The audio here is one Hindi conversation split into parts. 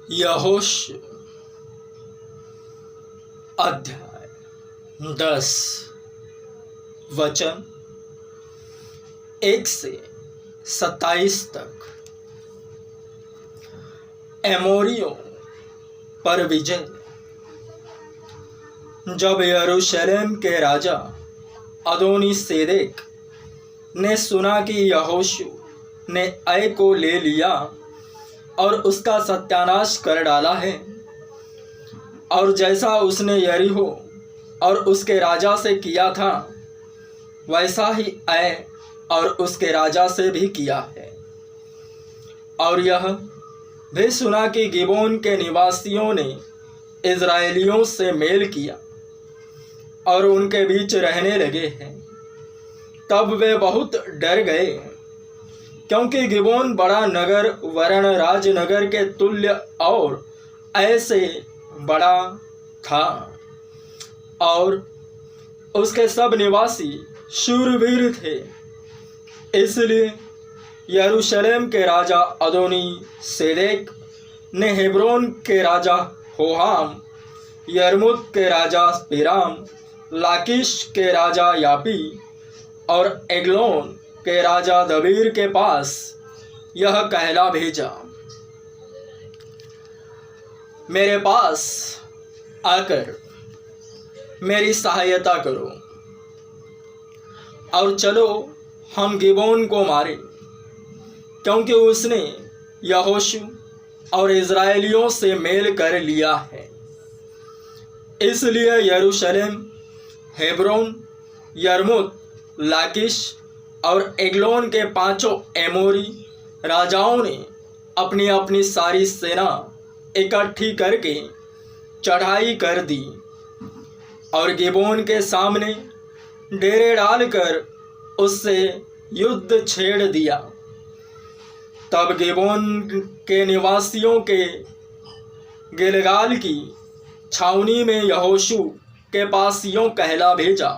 यहोशू अध्याय 10 वचन 1 से 27 तक। एमोरियों पर विजय। जब यरूशलेम के राजा अदोनी सेदेक ने सुना कि यहोशू ने ऐ को ले लिया और उसका सत्यानाश कर डाला है, और जैसा उसने यरीहो और उसके राजा से किया था वैसा ही ऐ और उसके राजा से भी किया है। और यह भी सुना कि गिबोन के निवासियों ने इज़राइलियों से मेल किया और उनके बीच रहने लगे हैं। तब वे बहुत डर गए, क्योंकि गिबोन बड़ा नगर वरण राजनगर के तुल्य और ऐसे बड़ा था, और उसके सब निवासी शूरवीर थे। इसलिए यरूशलेम के राजा अदोनी सेदेक ने हेब्रोन के राजा होहाम, यर्मुत के राजा पिराम, लाकीश के राजा यापी और एग्लोन के राजा दबीर के पास यह कहला भेजा, मेरे पास आकर मेरी सहायता करो और चलो हम गिबोन को मारें, क्योंकि उसने यहोशू और इज़राइलियों से मेल कर लिया है। इसलिए यरूशलेम, हेब्रोन, यर्मुत, लाकीश और एग्लोन के पांचों एमोरी राजाओं ने अपनी अपनी सारी सेना इकट्ठी करके चढ़ाई कर दी और गिबोन के सामने डेरे डालकर उससे युद्ध छेड़ दिया। तब गिबोन के निवासियों के गिलगाल की छावनी में यहोशू के पास यों कहला भेजा,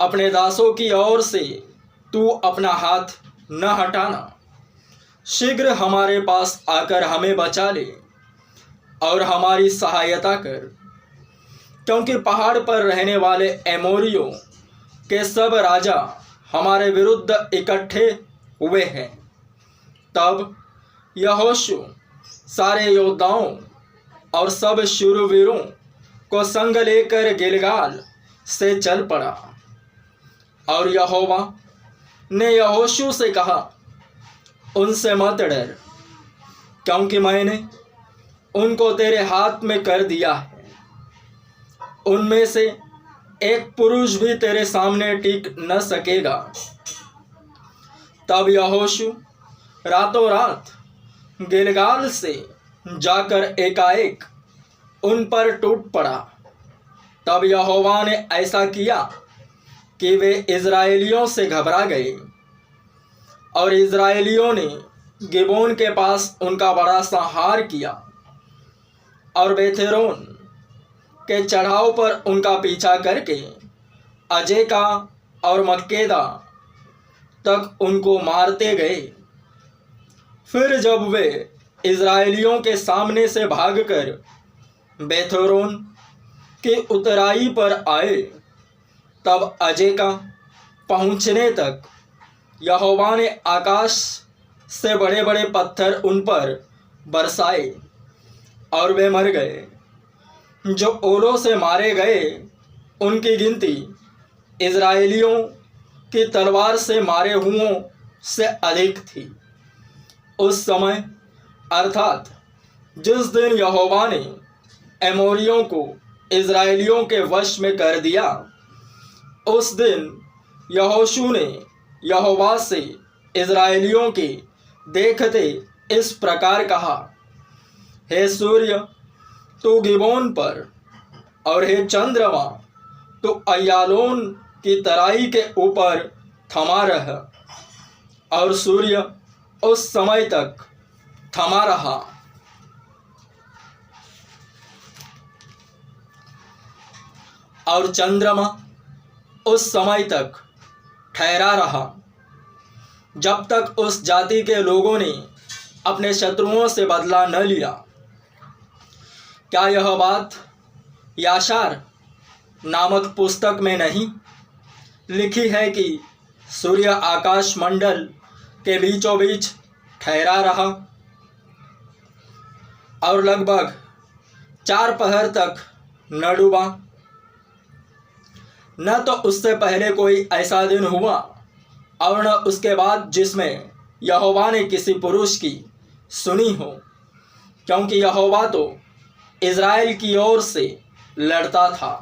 अपने दासों की ओर से तू अपना हाथ न हटाना, शीघ्र हमारे पास आकर हमें बचा ले और हमारी सहायता कर, क्योंकि पहाड़ पर रहने वाले एमोरियों के सब राजा हमारे विरुद्ध इकट्ठे हुए हैं। तब यहोशू सारे योद्धाओं और सब शूरवीरों को संग लेकर गिलगाल से चल पड़ा। और यहोवा ने यहोशू से कहा, उनसे मत डर, क्योंकि मैंने उनको तेरे हाथ में कर दिया है। उनमें से एक पुरुष भी तेरे सामने टिक न सकेगा। तब यहोशू रातों रात गिलगाल से जाकर एकाएक उन पर टूट पड़ा। तब यहोवा ने ऐसा किया कि वे इज़राइलियों से घबरा गए, और इज़राइलियों ने गिबोन के पास उनका बड़ा संहार किया और बेथेरोन के चढ़ाव पर उनका पीछा करके अजेका और मक्केदा तक उनको मारते गए। फिर जब वे इज़राइलियों के सामने से भागकर बेथेरोन की उतराई पर आए, तब अजेका पहुँचने तक यहोवा ने आकाश से बड़े बड़े पत्थर उन पर बरसाए और वे मर गए। जो ओलों से मारे गए उनकी गिनती इज़राइलियों की तलवार से मारे हुओं से अधिक थी। उस समय अर्थात जिस दिन यहोवा ने एमोरियों को इज़राइलियों के वश में कर दिया, उस दिन यहोशू ने यहोवा से इज़राइलियों के देखते इस प्रकार कहा, हे सूर्य तू गिबोन पर, और हे चंद्रमा तू अय्यालोन की तराई के ऊपर थमा रह। और सूर्य उस समय तक थमा रहा। और चंद्रमा उस समय तक ठहरा रहा, जब तक उस जाति के लोगों ने अपने शत्रुओं से बदला न लिया। क्या यह बात याशार नामक पुस्तक में नहीं लिखी है कि सूर्य आकाश मंडल के बीचों बीच ठहरा रहा और लगभग 4 पहर तक न डूबा? न तो उससे पहले कोई ऐसा दिन हुआ और न उसके बाद जिसमें यहोवा ने किसी पुरुष की सुनी हो, क्योंकि यहोवा तो इज़राइल की ओर से लड़ता था।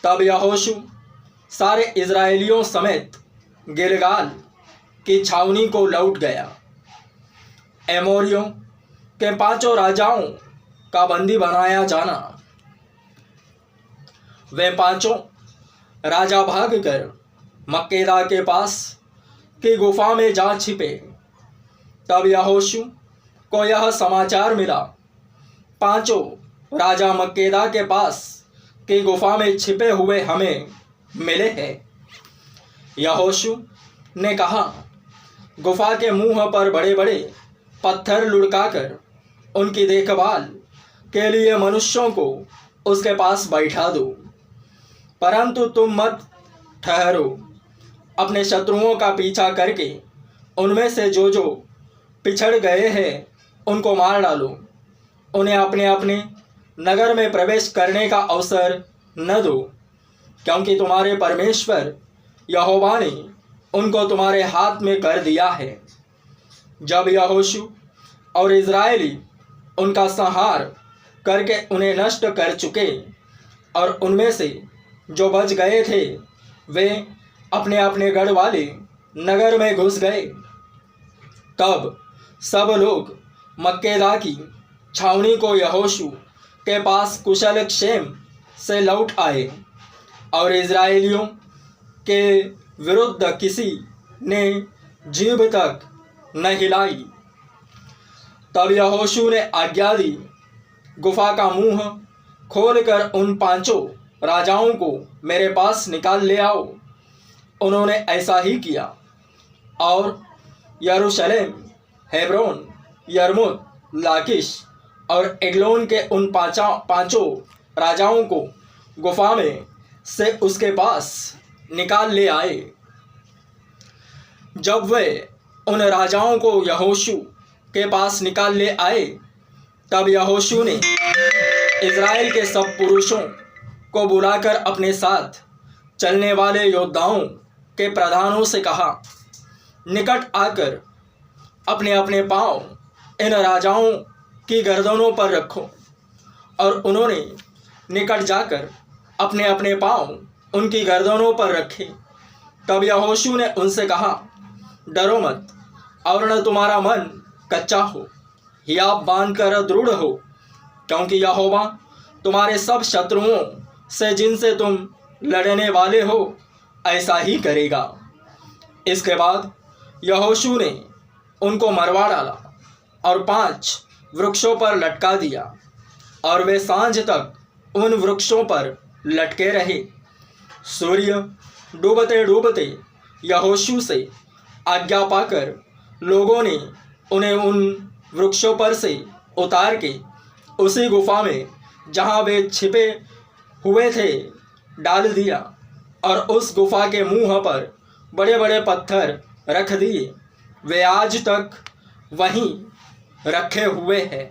तब यहोशू सारे इज़राइलियों समेत गिलगाल की छावनी को लौट गया। एमोरियों के 5 राजाओं का बंदी बनाया जाना। वे 5 राजा भागकर मक्केदा के पास की गुफा में जा छिपे। तब यहोशू को यह समाचार मिला, 5 राजा मक्केदा के पास की गुफा में छिपे हुए हमें मिले हैं। यहोशू ने कहा, गुफा के मुंह पर बड़े बड़े पत्थर लुढ़काकर उनकी देखभाल के लिए मनुष्यों को उसके पास बैठा दो, परंतु तुम मत ठहरो। अपने शत्रुओं का पीछा करके उनमें से जो पिछड़ गए हैं उनको मार डालो। उन्हें अपने अपने नगर में प्रवेश करने का अवसर न दो, क्योंकि तुम्हारे परमेश्वर यहोवा ने उनको तुम्हारे हाथ में कर दिया है। जब यहोशू और इज़राइली उनका संहार करके उन्हें नष्ट कर चुके और उनमें से जो बच गए थे वे अपने अपने गढ़ वाले नगर में घुस गए, तब सब लोग मक्केदा की छावनी को यहोशू के पास कुशल क्षेम से लौट आए और इज़राइलियों के विरुद्ध किसी ने जीभ तक न हिलाई। तब यहोशू ने आज्ञा दी, गुफा का मुंह खोलकर उन 5 राजाओं को मेरे पास निकाल ले आओ। उन्होंने ऐसा ही किया और यरूशलेम, हेब्रोन, यर्मूत, लाकिश और एग्लोन के उन 5 राजाओं को गुफा में से उसके पास निकाल ले आए। जब वे उन राजाओं को यहोशू के पास निकाल ले आए, तब यहोशू ने इज़राइल के सब पुरुषों को बुलाकर अपने साथ चलने वाले योद्धाओं के प्रधानों से कहा, निकट आकर अपने अपने पांव इन राजाओं की गर्दनों पर रखो। और उन्होंने निकट जाकर अपने अपने पांव उनकी गर्दनों पर रखे। तब यहोशू ने उनसे कहा, डरो मत और न तुम्हारा मन कच्चा हो, हियाव बांध कर दृढ़ हो, क्योंकि यहोवा तुम्हारे सब शत्रुओं से जिनसे तुम लड़ने वाले हो ऐसा ही करेगा। इसके बाद यहोशू ने उनको मरवा डाला और 5 वृक्षों पर लटका दिया और वे सांझ तक उन वृक्षों पर लटके रहे। सूर्य डूबते डूबते यहोशू से आज्ञा पाकर लोगों ने उन्हें उन वृक्षों पर से उतार के उसी गुफा में जहाँ वे छिपे हुए थे डाल दिया और उस गुफा के मुंह पर बड़े बड़े पत्थर रख दिए। वे आज तक वहीं रखे हुए हैं।